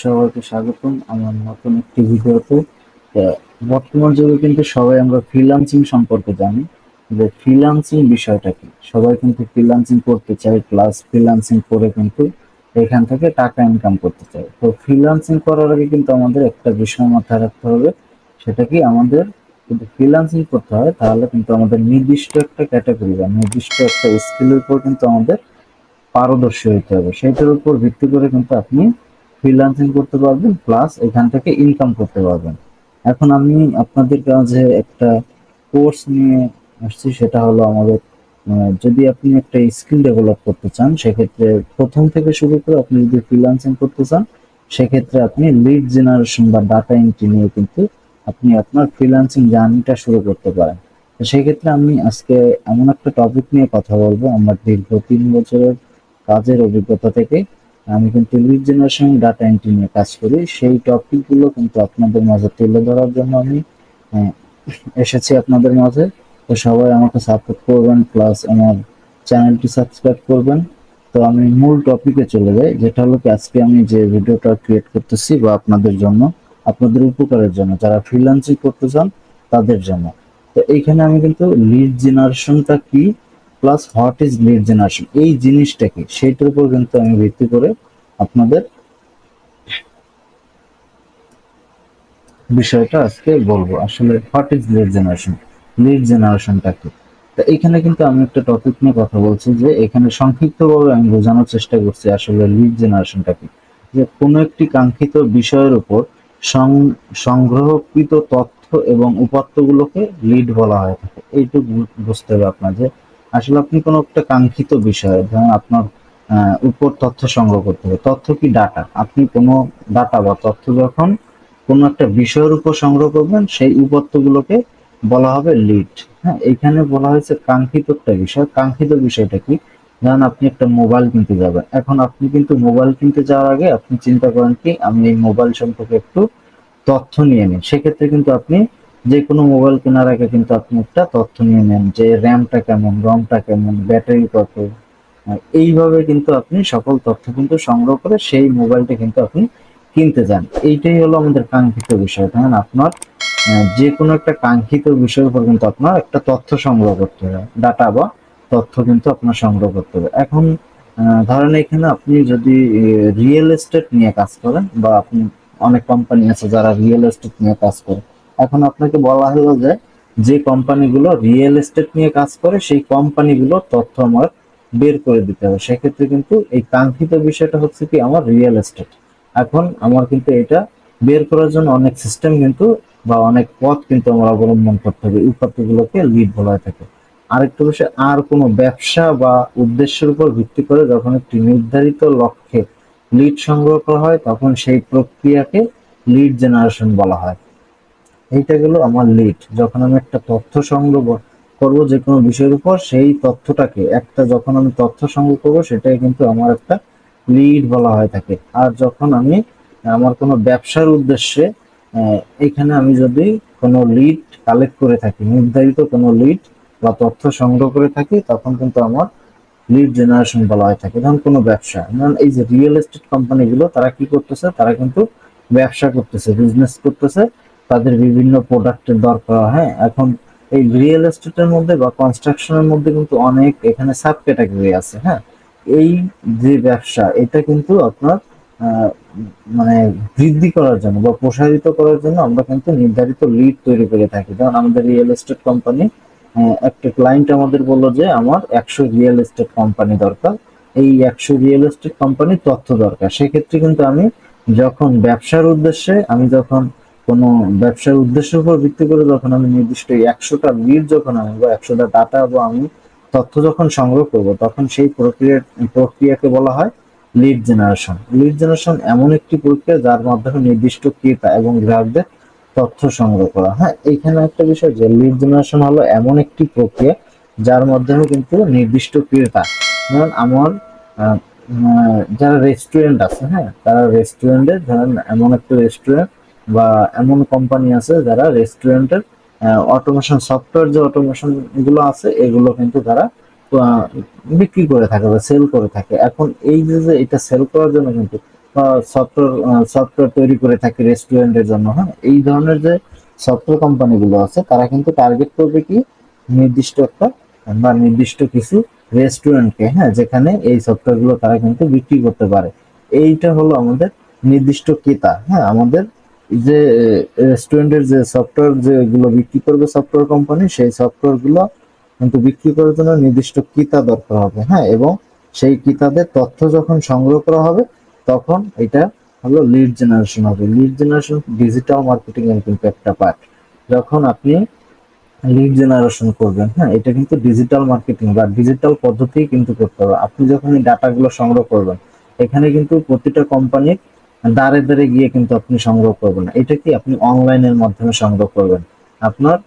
সবাইকে স্বাগতম আমার নতুন একটি ভিডিওতে। বর্তমান যুগে কিন্তু সবাই আমরা ফ্রিল্যান্সিং সম্পর্কে জানি যে ফ্রিল্যান্সিং বিষয়টা কি। সবাই কিন্তু ফ্রিল্যান্সিং করতে চায়, প্লাস ফ্রিল্যান্সিং করে কিন্তু এখান থেকে টাকা ইনকাম করতে চায়। তো ফ্রিল্যান্সিং করার আগে কিন্তু আমাদের একটা বিষয় মাথায় রাখতে হবে, সেটা কি আমাদের যদি ফ্রিল্যান্সিং করতে হয় তাহলে কিন্তু আমাদের নির্দিষ্ট একটা ক্যাটাগরি বা নির্দিষ্ট একটা স্কিলের উপর কিন্তু আমাদের পারদর্শী হইতে হবে। সেটার উপর ভিত্তি করে কিন্তু আপনি ফ্রিল্যান্সিং করতে পারবেন, প্লাস এখান থেকে ইনকাম করতে পারবেন। এখন আমি আপনাদের কাছে একটা কোর্স নিয়ে আসছি, সেটা হলো আমাদের যদি আপনি একটা স্কিল ডেভেলপ করতে চান, সেক্ষেত্রে প্রথম থেকে শুরু করে আপনি যদি ফ্রিল্যান্সিং করতে চান, সেক্ষেত্রে আপনি লিড জেনারেশন বা ডাটা এন্ট্রি নিয়ে কিন্তু আপনি আপনার ফ্রিল্যান্সিং জার্নিটা শুরু করতে পারেন। তো সেক্ষেত্রে আমি আজকে এমন একটা টপিক নিয়ে কথা বলবো আমার দীর্ঘ 3 বছরের কাজের অভিজ্ঞতা থেকে। আমি কিন্তু লিড জেনারেশন ডাটা এন্ট্রি নিয়ে কাজ করি, সেই টপিকগুলো কিন্তু আপনাদের মাঝে তুলে ধরার জন্য আমি আহ, এসেছি আপনাদের মাঝে। তো সবাই আমাকে সাপোর্ট করবেন, প্লাস আমার চ্যানেলটি সাবস্ক্রাইব করবেন। তো আমি মূল টপিকে চলে যাই, যেটা হলো কি আজকে আমি যে ভিডিওটা ক্রিয়েট করতেছি বা আপনাদের জন্য, আপনাদের উপকারের জন্য, যারা ফ্রিল্যান্সিং করতে চান তাদের জন্য। তো এইখানে আমি কিন্তু লিড জেনারেশনটা কি, plus what is lead generation, এই জিনিসটা কি, সেইটার উপর কিন্তু আমি ভিত্তি করে আপনাদের বিষয়টা আজকে বলবো। আসলে what is lead generation, lead জেনারেশনটা কি। তা এখানে কিন্তু আমি একটা টপিক নিয়ে কথা বলছি, যে এখানে সংক্ষিপ্তভাবে আমি বোঝানোর চেষ্টা করছি আসলে লিড জেনারেশনটা কি। যে কোনো একটি কাঙ্ক্ষিত বিষয়ের উপর সংগ্রহকৃত তথ্য এবং উপাত্তগুলোকে লিড বলা হয়ে থাকে। এইটুকু বুঝতে হবে আপনার, যে আসলে আপনি কোনো একটা কাঙ্ক্ষিত বিষয়, ধরেন আপনার উপর তথ্য সংগ্রহ করতে হবে। তথ্য কি? ডাটা। আপনি কোনো ডাটা বা তথ্য যখন কোনো একটা বিষয়ের উপর সংগ্রহ করবেন, সেই উপাত্তগুলোকে বলা হবে লিড। হ্যাঁ, এইখানে বলা হয়েছে কাঙ্ক্ষিত একটা বিষয়। কাঙ্ক্ষিত বিষয়টা কি? ধরেন আপনি একটা মোবাইল কিনতে যাবেন, এখন আপনি কিন্তু মোবাইল কিনতে যাওয়ার আগে আপনি চিন্তা করেন কি আমি এই মোবাইল সম্পর্কে একটু তথ্য নিয়ে নিন। সেক্ষেত্রে কিন্তু আপনি যে কোনো মোবাইল কেনার আগে কিন্তু আপনি একটা তথ্য নিয়ে নেন, যে র্যামটা কেমন, রমটা কেমন, ব্যাটারি কত। এইভাবে কিন্তু আপনি সকল তথ্য কিন্তু সংগ্রহ করে সেই মোবাইলটা কিন্তু আপনি কিনতে যান। এইটাই হলো আমাদের কাঙ্ক্ষিত বিষয়। ধরেন আপনার যে কোনো একটা কাঙ্ক্ষিত বিষয়ের উপর কিন্তু আপনার একটা তথ্য সংগ্রহ করতে হবে, ডাটা বা তথ্য কিন্তু আপনার সংগ্রহ করতে হবে। এখন ধরেন এখানে আপনি যদি রিয়েল এস্টেট নিয়ে কাজ করেন, বা আপনি অনেক কোম্পানি আছে যারা রিয়েল এস্টেট নিয়ে কাজ করে। এখন আপনাকে বলা হলো যে যে কোম্পানিগুলো রিয়েল এস্টেট নিয়ে কাজ করে সেই কোম্পানিগুলোর তথ্য আমার বের করে দিতে হবে। সেক্ষেত্রে কিন্তু এই কাঙ্ক্ষিত বিষয়টা হচ্ছে কি আমার রিয়েল এস্টেট। এখন আমার কিন্তু এটা বের করার জন্য অনেক সিস্টেম কিন্তু বা অনেক পথ কিন্তু আমরা অবলম্বন করতে হবে। এই পথগুলোকে লিড বলা হয়ে থাকে। আরেকটা বিষয়, আর কোনো ব্যবসা বা উদ্দেশ্যের উপর ভিত্তি করে যখন একটি নির্ধারিত লক্ষ্যে লিড সংগ্রহ করা হয়, তখন সেই প্রক্রিয়াকে লিড জেনারেশন বলা হয়। এইটা গেল আমার লিড। যখন আমি একটা তথ্য সংগ্রহ করব যে কোনো বিষয়ের উপর, সেই তথ্যটাকে একটা যখন আমি তথ্য সংগ্রহ করব, সেটাই কিন্তু আমার একটা লিড বলা হয়ে থাকে। আর যখন আমি আমার কোনো ব্যবসার উদ্দেশ্যে এখানে আমি যদি কোনো লিড কালেক্ট করে থাকি, নির্ধারিত কোনো লিড বা তথ্য সংগ্রহ করে থাকি, তখন কিন্তু আমার লিড জেনারেশন বলা হয়ে থাকে। যেমন কোনো ব্যবসা, যেমন এই যে রিয়েল এস্টেট কোম্পানিগুলো, তারা কি করতেছে, তারা কিন্তু ব্যবসা করতেছে, বিজনেস করতেছে, তাদের বিভিন্ন প্রোডাক্টের দরকার। হ্যাঁ, এখন এই রিয়েল এস্টেটের মধ্যে বা কনস্ট্রাকশনের মধ্যে কিন্তু অনেক এখানে সাব ক্যাটাগরি আছে। হ্যাঁ, এই যে ব্যবসা, এটা কিন্তু আপনার আহ, মানে বৃদ্ধি করার জন্য বা প্রসারিত করার জন্য আমরা কিন্তু নির্ধারিত লিড তৈরি করে থাকি। যেমন আমাদের রিয়েল এস্টেট কোম্পানি, একটা ক্লায়েন্ট আমাদের বললো যে আমার 100 রিয়েল এস্টেট কোম্পানি দরকার, এই 100 রিয়েল এস্টেট কোম্পানির তথ্য দরকার। সেক্ষেত্রে কিন্তু আমি যখন ব্যবসার উদ্দেশ্যে, আমি যখন কোনো ব্যবসার উদ্দেশ্যের উপর ভিত্তি করে যখন আমি নির্দিষ্ট 100টা লিড যখন আমি বা 100টা ডাটা বা আমি তথ্য যখন সংগ্রহ করব, তখন সেই প্রক্রিয়াকে বলা হয় লিড জেনারেশন। লিড জেনারেশন এমন একটি প্রক্রিয়া যার মাধ্যমে নির্দিষ্ট ক্রেতা এবং গ্রাহকদের তথ্য সংগ্রহ করা। হ্যাঁ, এইখানে একটা বিষয় যে লিড জেনারেশন হলো এমন একটি প্রক্রিয়া যার মাধ্যমে কিন্তু নির্দিষ্ট ক্রেতা, যেমন আমার যারা রেস্টুরেন্ট আছে, হ্যাঁ, তারা রেস্টুরেন্টে ধরেন এমন একটা রেস্টুরেন্ট বা এমন কোম্পানি আছে যারা রেস্টুরেন্টের অটোমেশন সফটওয়্যার, যে অটোমেশন গুলো আছে এগুলো কিন্তু তারা আহ, বিক্রি করে থাকে বা সেল করে থাকে। এখন এই যে যে এটা সেল করার জন্য কিন্তু সফটওয়্যার তৈরি করে থাকে রেস্টুরেন্টের জন্য। হ্যাঁ, এই ধরনের যে সফটওয়্যার কোম্পানিগুলো আছে তারা কিন্তু টার্গেট করবে কি নির্দিষ্ট একটা বা নির্দিষ্ট কিছু রেস্টুরেন্টকে, হ্যাঁ, যেখানে এই সফটওয়্যার গুলো তারা কিন্তু বিক্রি করতে পারে। এইটা হলো আমাদের নির্দিষ্ট ক্রেতা। হ্যাঁ, আমাদের যে রেস্টুরেন্টের যে সফটওয়্যার যেগুলো বিক্রি করবে সফটওয়্যার কোম্পানি, সেই সফটওয়্যার গুলো কিন্তু বিক্রি করার জন্য নির্দিষ্ট ক্রেতা দরকার হবে। হ্যাঁ, এবং সেই ক্রেতাদের তথ্য যখন সংগ্রহ করা হবে তখন এটা হলো লিড জেনারেশন হবে। লিড জেনারেশন ডিজিটাল মার্কেটিং এর কিন্তু একটা পার্ট। যখন আপনি লিড জেনারেশন করবেন, হ্যাঁ, এটা কিন্তু ডিজিটাল মার্কেটিং বা ডিজিটাল পদ্ধতি কিন্তু করতে হবে। আপনি যখন এই ডাটাগুলো সংগ্রহ করবেন, এখানে কিন্তু প্রতিটা কোম্পানির দ্বারে দ্বারে গিয়ে কিন্তু আপনি সংগ্রহ করবেন না। এটা কি আপনি অনলাইনের মাধ্যমে সংগ্রহ করবেন। আপনার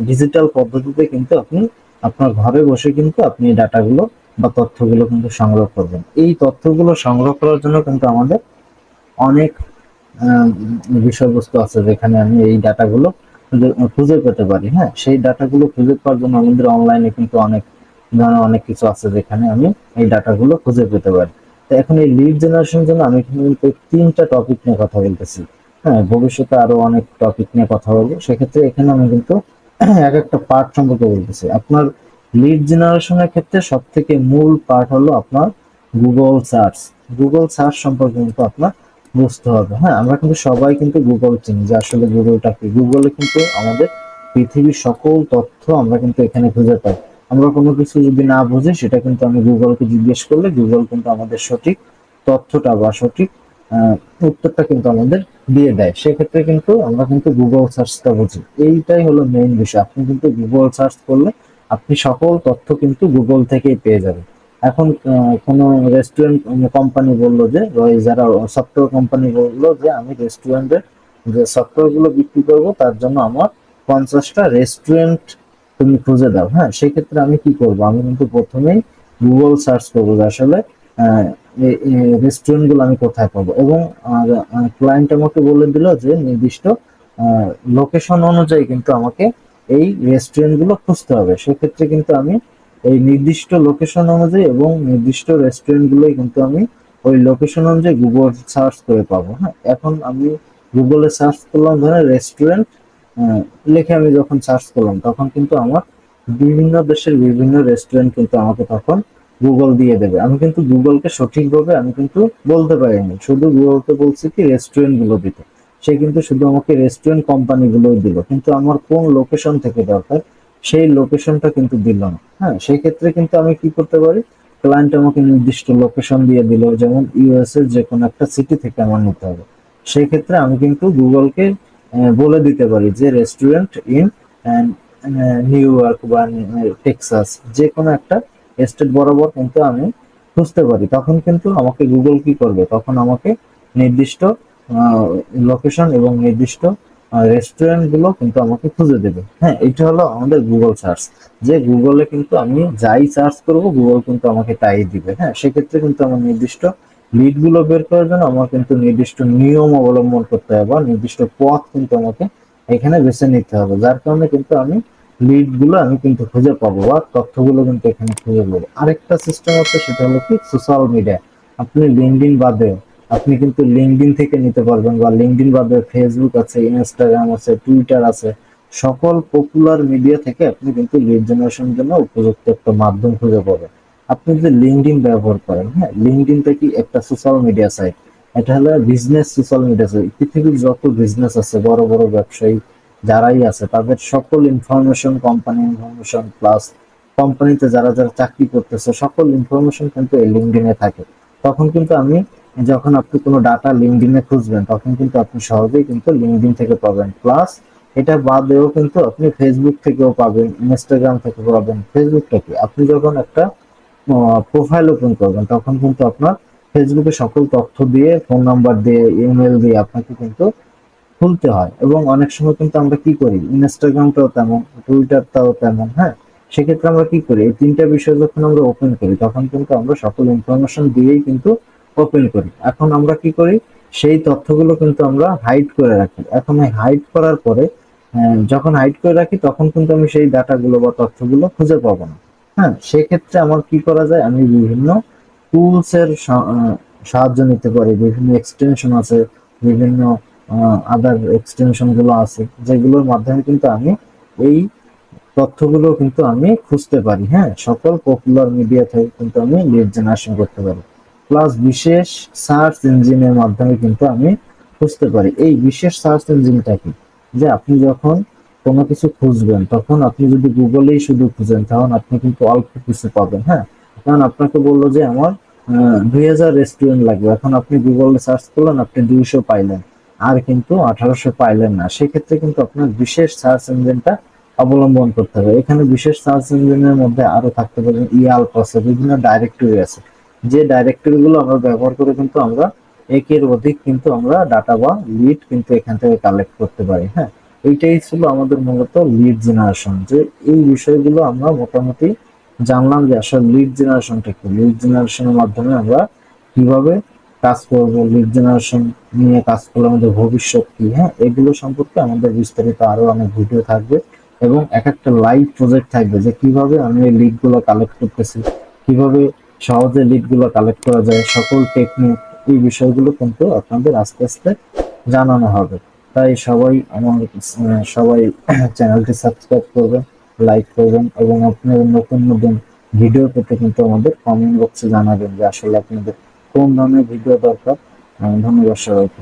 ডিজিটাল পদ্ধতিতে কিন্তু আপনি আপনার ঘরে বসে কিন্তু আপনি এই ডাটাগুলো বা তথ্যগুলো কিন্তু সংগ্রহ করবেন। এই তথ্যগুলো সংগ্রহ করার জন্য কিন্তু আমাদের অনেক আহ, বিষয়বস্তু আছে যেখানে আমি এই ডাটাগুলো খুঁজে পেতে পারি। হ্যাঁ, সেই ডাটাগুলো খুঁজে পাওয়ার জন্য আমাদের অনলাইনে কিন্তু অনেক ধরনের অনেক কিছু আছে যেখানে আমি এই ডাটাগুলো খুঁজে পেতে পারি। তো এখন এই লিড জেনারেশনের জন্য আমি কিন্তু 3টা টপিক নিয়ে কথা বলতেছি। হ্যাঁ, ভবিষ্যতে আরো অনেক টপিক নিয়ে কথা বলবো, সেক্ষেত্রে এখানে আমি কিন্তু এক একটা পার্ট সম্পর্কে বলতেছি। আপনার লিড জেনারেশনের ক্ষেত্রে সব থেকে মূল পার্ট হলো আপনার গুগল সার্চ। গুগল সার্চ সম্পর্কে কিন্তু আপনার বুঝতে হবে। হ্যাঁ, আমরা কিন্তু সবাই কিন্তু গুগল চিনি, যে আসলে গুগলটা কি। গুগলে কিন্তু আমাদের পৃথিবীর সকল তথ্য আমরা কিন্তু এখানে খুঁজে পাই। আমরা কোনো কিছু যদি না বুঝি সেটা কিন্তু আমি গুগলকে জিজ্ঞেস করলে গুগল কিন্তু আমাদের সঠিক তথ্যটা বা সঠিক আহ, উত্তরটা কিন্তু আমাদের দিয়ে দেয়। সেক্ষেত্রে কিন্তু আমরা কিন্তু গুগল সার্চটা বুঝি। এইটাই হলো মেইন বিষয়। আপনি কিন্তু গুগল সার্চ করলে আপনি সকল তথ্য কিন্তু গুগল থেকেই পেয়ে যাবেন। এখন কোনো রেস্টুরেন্ট কোম্পানি বললো যে, ওই যারা সফটওয়্যার কোম্পানি বললো যে আমি রেস্টুরেন্টের যে সফটওয়্যার গুলো বিক্রি করবো তার জন্য আমার 50টা রেস্টুরেন্ট তুমি খুঁজে দাও। হ্যাঁ, সেক্ষেত্রে আমি কি করব, আমি কিন্তু প্রথমেই গুগল সার্চ করবো যে আসলে রেস্টুরেন্ট গুলো আমি কোথায় পাবো। এবং ক্লায়েন্ট আমাকে বলে দিল যে নির্দিষ্ট লোকেশন অনুযায়ী কিন্তু আমাকে এই রেস্টুরেন্ট গুলো খুঁজতে হবে। সেক্ষেত্রে কিন্তু আমি এই নির্দিষ্ট লোকেশন অনুযায়ী এবং নির্দিষ্ট রেস্টুরেন্ট গুলোই কিন্তু আমি ওই লোকেশন অনুযায়ী গুগল সার্চ করে পাবো। হ্যাঁ, এখন আমি গুগলে সার্চ করলাম ধরেন রেস্টুরেন্ট লিখে আমি যখন সার্চ করলাম তখন কিন্তু আমার বিভিন্ন দেশের বিভিন্ন রেস্টুরেন্ট কিন্তু আমাকে তখন গুগল দিয়ে দেবে। আমি কিন্তু গুগলকে সঠিকভাবে আমি কিন্তু বলতে পারিনি, শুধু গুগলকে বলছি কি রেস্টুরেন্ট গুলো দিতে। সে কিন্তু শুধু আমাকে রেস্টুরেন্ট কোম্পানি গুলোই দিল, কিন্তু আমার কোন লোকেশন থেকে দরকার সেই লোকেশনটা কিন্তু দিল না। হ্যাঁ, সেই ক্ষেত্রে কিন্তু আমি কি করতে পারি, ক্লায়েন্ট আমাকে নির্দিষ্ট লোকেশন দিয়ে দিল, যেমন ইউএস এর যে কোনো একটা সিটি থেকে আমার নিতে হবে। সেই ক্ষেত্রে আমি কিন্তু গুগলকে বলে দিতে পারি যে রেস্টুরেন্ট ইন নিউ ইয়র্ক বা টেক্সাস, যে কোনো একটা স্টেট বরাবর কিন্তু আমি খুঁজতে পারি। তখন কিন্তু আমাকে গুগল কি করবে, তখন আমাকে নির্দিষ্ট লোকেশন এবং নির্দিষ্ট রেস্টুরেন্ট গুলো কিন্তু আমাকে খুঁজে দেবে। হ্যাঁ, এটা হলো আমাদের গুগল সার্চ। যে গুগলে কিন্তু আমি যাই সার্চ করব গুগল কিন্তু আমাকে তাই দিবে। হ্যাঁ, সেক্ষেত্রে কিন্তু আমার নির্দিষ্ট লিড গুলো বের করার জন্য আমার কিন্তু নির্দিষ্ট নিয়ম অবলম্বন করতে হবে বা নির্দিষ্ট পথ কিন্তু আমাকে এখানে বেছে নিতে হবে, যার কারণে কিন্তু আমি লিড গুলো আমি কিন্তু খুঁজে পাবো বা তথ্যগুলো কিন্তু এখানে খুঁজে পাবো। আরেকটা সিস্টেম আছে, সেটা হলো কি সোশ্যাল মিডিয়া। আপনি লিঙ্কডইন বাদে আপনি কিন্তু লিঙ্কডইন থেকে নিতে পারবেন, বা লিঙ্কডইন বাদে ফেসবুক আছে, ইনস্টাগ্রাম আছে, টুইটার আছে। সকল পপুলার মিডিয়া থেকে আপনি কিন্তু লিড জেনারেশনের জন্য উপযুক্ত একটা মাধ্যম খুঁজে পাবেন। আপনি যদি লিঙ্কডইন ব্যবহার করেন, হ্যাঁ, লিঙ্কডইনটা কি একটা সোশ্যাল মিডিয়া সাইট। এটা হলো বিজনেস সোশ্যাল মিডিয়া সাইট। পৃথিবীর যত বিজনেস আছে, বড় বড় ব্যবসায়ী যারাই আছে তাদের সকল ইনফরমেশন, কোম্পানি ইনফরমেশন প্লাস কোম্পানিতে যারা যারা চাকরি করতেছে সকল ইনফরমেশন কিন্তু এই লিঙ্কডইনে থাকে। তখন কিন্তু আমি যখন আপনি কোনো ডাটা লিঙ্কডইনে খুঁজবেন তখন কিন্তু আপনি সহজেই কিন্তু লিঙ্কডইন থেকে পাবেন। প্লাস এটা বাদেও কিন্তু আপনি ফেসবুক থেকেও পাবেন, ইনস্টাগ্রাম থেকে পাবেন। ফেসবুকটা কি, আপনি যখন একটা প্রোফাইল ওপেন করবেন তখন কিন্তু আপনার ফেসবুকে সকল তথ্য দিয়ে, ফোন নাম্বার দিয়ে, ইমেল দিয়ে আপনাকে কিন্তু খুলতে হয়। এবং অনেক সময় কিন্তু আমরা কি করি, ইনস্টাগ্রামটাও তেমন, টুইটারটাও তেমন। হ্যাঁ, সেক্ষেত্রে আমরা কি করি, এই 3টা বিষয় যখন আমরা ওপেন করি তখন কিন্তু আমরা সকল ইনফরমেশন দিয়েই কিন্তু ওপেন করি। এখন আমরা কি করি, সেই তথ্যগুলো কিন্তু আমরা হাইড করে রাখি। এখন এই হাইড করার পরে যখন হাইড করে রাখি তখন কিন্তু আমি সেই ডাটাগুলো বা তথ্যগুলো খুঁজে পাবো না। হ্যাঁ, সেক্ষেত্রে আমার কি করা যায়, আমি বিভিন্ন টুলস এর সাহায্য নিতে পারি। বিভিন্ন এক্সটেনশন আছে, বিভিন্ন আদার এক্সটেনশন গুলো আছে, যেগুলোর মাধ্যমে কিন্তু আমি এই তথ্যগুলো কিন্তু আমি খুঁজতে পারি। হ্যাঁ, সকল পপুলার মিডিয়া থেকে কিন্তু আমি লিড জেনারেশন করতে পারি। প্লাস বিশেষ সার্চ ইঞ্জিনের মাধ্যমে কিন্তু আমি খুঁজতে পারি। এই বিশেষ সার্চ ইঞ্জিনটা কি, যে আপনি যখন কোনো কিছু খুঁজবেন তখন আপনি যদি গুগলেই শুধু খুঁজেন তখন আপনি কিন্তু অল্প কিছু পাবেন। হ্যাঁ, কারণ আপনাকে বললো যে আমার 2000 রেস্টুরেন্ট লাগবে, এখন আপনি গুগলে সার্চ করলেন, আপনি 200 পাইলেন, আর কিন্তু 1800 পাইলেন না। সেক্ষেত্রে কিন্তু আপনার বিশেষ সার্চ ইঞ্জিনটা অবলম্বন করতে হবে। এখানে বিশেষ সার্চ ইঞ্জিনের মধ্যে আরো থাকতে পারে ইয়াল্প আছে, বিভিন্ন ডাইরেক্টরি আছে, যে ডাইরেক্টরি গুলো আমরা ব্যবহার করে কিন্তু আমরা একের অধিক কিন্তু আমরা ডাটা বা লিড কিন্তু এখান থেকে কালেক্ট করতে পারি। হ্যাঁ, এইটাই ছিল আমাদের মূলত লিড জেনারেশন। যে এই বিষয়গুলো আমরা মোটামুটি জানলাম যে আসলে লিড জেনারেশনটা কি, লিড জেনারেশনের মাধ্যমে আমরা কিভাবে কাজ করব, লিড জেনারেশন নিয়ে কাজ করলে আমাদের ভবিষ্যৎ কি। হ্যাঁ, এগুলো সম্পর্কে আমাদের বিস্তারিত আরো অনেক ভিডিও থাকবে, এবং এক একটা লাইভ প্রজেক্ট থাকবে যে কিভাবে আমি এই লিড গুলো কালেক্ট করতেছি, কিভাবে সহজে লিড গুলো কালেক্ট করা যায়, সকল টেকনিক, এই বিষয়গুলো কিন্তু আপনাদের আস্তে আস্তে জানানো হবে। তাই সবাই সবাই চ্যানেলটি সাবস্ক্রাইব করবেন, লাইক করবেন, এবং আপনার নতুন নতুন ভিডিও পেতে কিন্তু আমাদের কমেন্ট বক্সে জানাবেন যে আসলে আপনাদের কোন ধরনের ভিডিও দরকার। ধন্যবাদ সবাইকে।